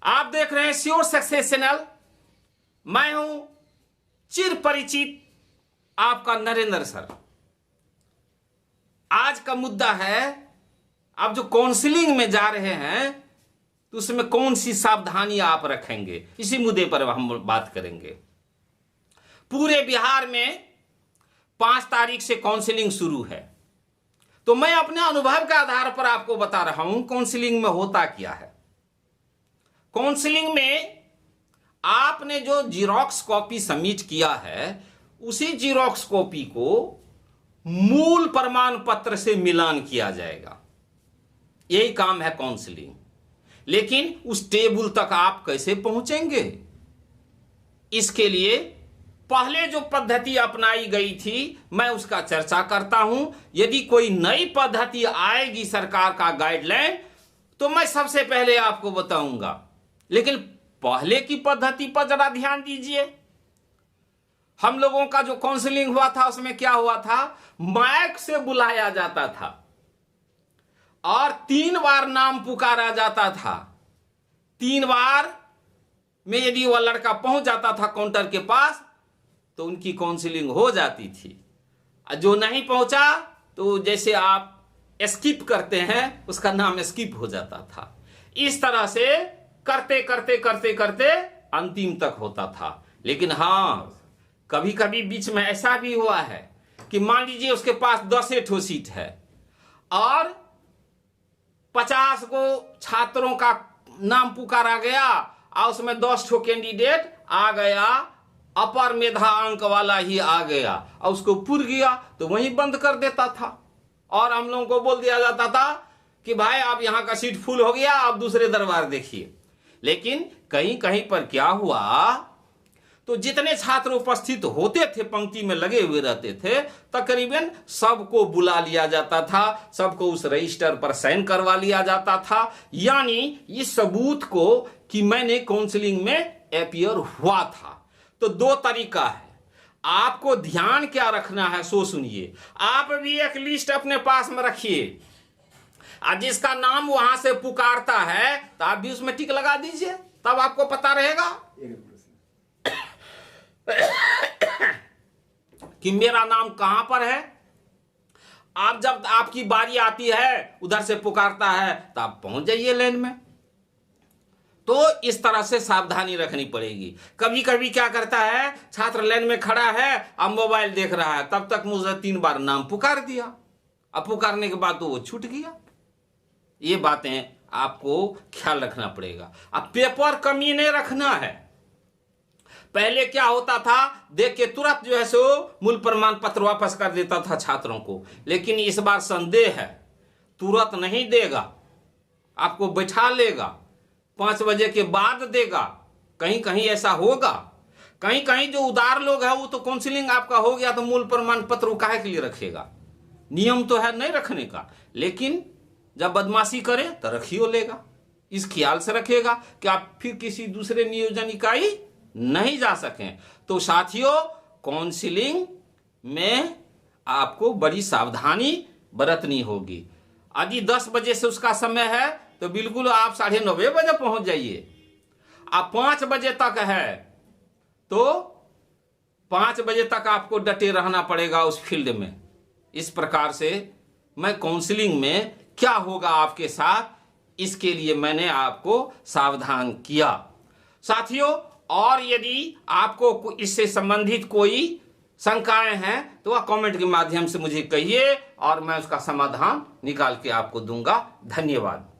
आप देख रहे हैं श्योर सक्सेस चैनल। मैं हूं चिर परिचित आपका नरेंद्र सर। आज का मुद्दा है, आप जो काउंसलिंग में जा रहे हैं तो उसमें कौन सी सावधानी आप रखेंगे, इसी मुद्दे पर हम बात करेंगे। पूरे बिहार में 5 तारीख से काउंसलिंग शुरू है, तो मैं अपने अनुभव के आधार पर आपको बता रहा हूं काउंसलिंग में होता क्या है। काउंसलिंग में आपने जो जीरोक्स कॉपी सबमिट किया है, उसी जीरोक्स कॉपी को मूल प्रमाण पत्र से मिलान किया जाएगा। यही काम है काउंसलिंग। लेकिन उस टेबल तक आप कैसे पहुंचेंगे, इसके लिए पहले जो पद्धति अपनाई गई थी मैं उसका चर्चा करता हूं। यदि कोई नई पद्धति आएगी सरकार का गाइडलाइन, तो मैं सबसे पहले आपको बताऊंगा। लेकिन पहले की पद्धति पर जरा ध्यान दीजिए। हम लोगों का जो काउंसलिंग हुआ था उसमें क्या हुआ था, माइक से बुलाया जाता था और 3 बार नाम पुकारा जाता था। 3 बार में यदि वह लड़का पहुंच जाता था काउंटर के पास तो उनकी काउंसलिंग हो जाती थी। जो नहीं पहुंचा तो जैसे आप स्किप करते हैं, उसका नाम स्किप हो जाता था। इस तरह से करते करते करते करते अंतिम तक होता था। लेकिन हाँ, कभी कभी बीच में ऐसा भी हुआ है कि मान लीजिए उसके पास 10 ठो सीट है और 50 को छात्रों का नाम पुकारा गया और उसमें 10 ठो कैंडिडेट आ गया, अपर मेधा अंक वाला ही आ गया और उसको पुर गया तो वहीं बंद कर देता था। और हम लोगों को बोल दिया जाता था कि भाई आप यहां का सीट फुल हो गया, आप दूसरे दरबार देखिए। लेकिन कहीं कहीं पर क्या हुआ, तो जितने छात्र उपस्थित होते थे, पंक्ति में लगे हुए रहते थे, तकरीबन सबको बुला लिया जाता था, सबको उस रजिस्टर पर साइन करवा लिया जाता था। यानी इस सबूत को कि मैंने काउंसलिंग में अपीयर हुआ था। तो 2 तरीका है। आपको ध्यान क्या रखना है सो सुनिए। आप भी एक लिस्ट अपने पास में रखिए, जिसका नाम वहां से पुकारता है तो आप भी उसमें टिक लगा दीजिए, तब आपको पता रहेगा कि मेरा नाम कहां पर है। आप जब आपकी बारी आती है, उधर से पुकारता है तो आप पहुंच जाइए लाइन में। तो इस तरह से सावधानी रखनी पड़ेगी। कभी कभी क्या करता है, छात्र लाइन में खड़ा है अब मोबाइल देख रहा है, तब तक मुझे 3 बार नाम पुकार दिया, अब पुकारने के बाद तो वो छूट गया। ये बातें आपको ख्याल रखना पड़ेगा। अब पेपर कमी नहीं रखना है। पहले क्या होता था, देख के तुरंत जो है सो मूल प्रमाण पत्र वापस कर देता था छात्रों को। लेकिन इस बार संदेह है, तुरंत नहीं देगा, आपको बैठा लेगा, 5 बजे के बाद देगा। कहीं कहीं ऐसा होगा। कहीं कहीं जो उदार लोग हैं वो तो काउंसलिंग आपका हो गया तो मूल प्रमाण पत्र वो काहे के लिए रखेगा। नियम तो है नहीं रखने का, लेकिन जब बदमाशी करे तो रखियो लेगा। इस ख्याल से रखेगा कि आप फिर किसी दूसरे नियोजन इकाई नहीं जा सकें। तो साथियों, काउंसलिंग में आपको बड़ी सावधानी बरतनी होगी। यदि 10 बजे से उसका समय है तो बिल्कुल आप 9:30 बजे पहुंच जाइए। आप 5 बजे तक है तो 5 बजे तक आपको डटे रहना पड़ेगा उस फील्ड में। इस प्रकार से मैं काउंसलिंग में क्या होगा आपके साथ, इसके लिए मैंने आपको सावधान किया। साथियों, और यदि आपको इससे संबंधित कोई शंकाएं हैं तो वह कमेंट के माध्यम से मुझे कहिए और मैं उसका समाधान निकाल के आपको दूंगा। धन्यवाद।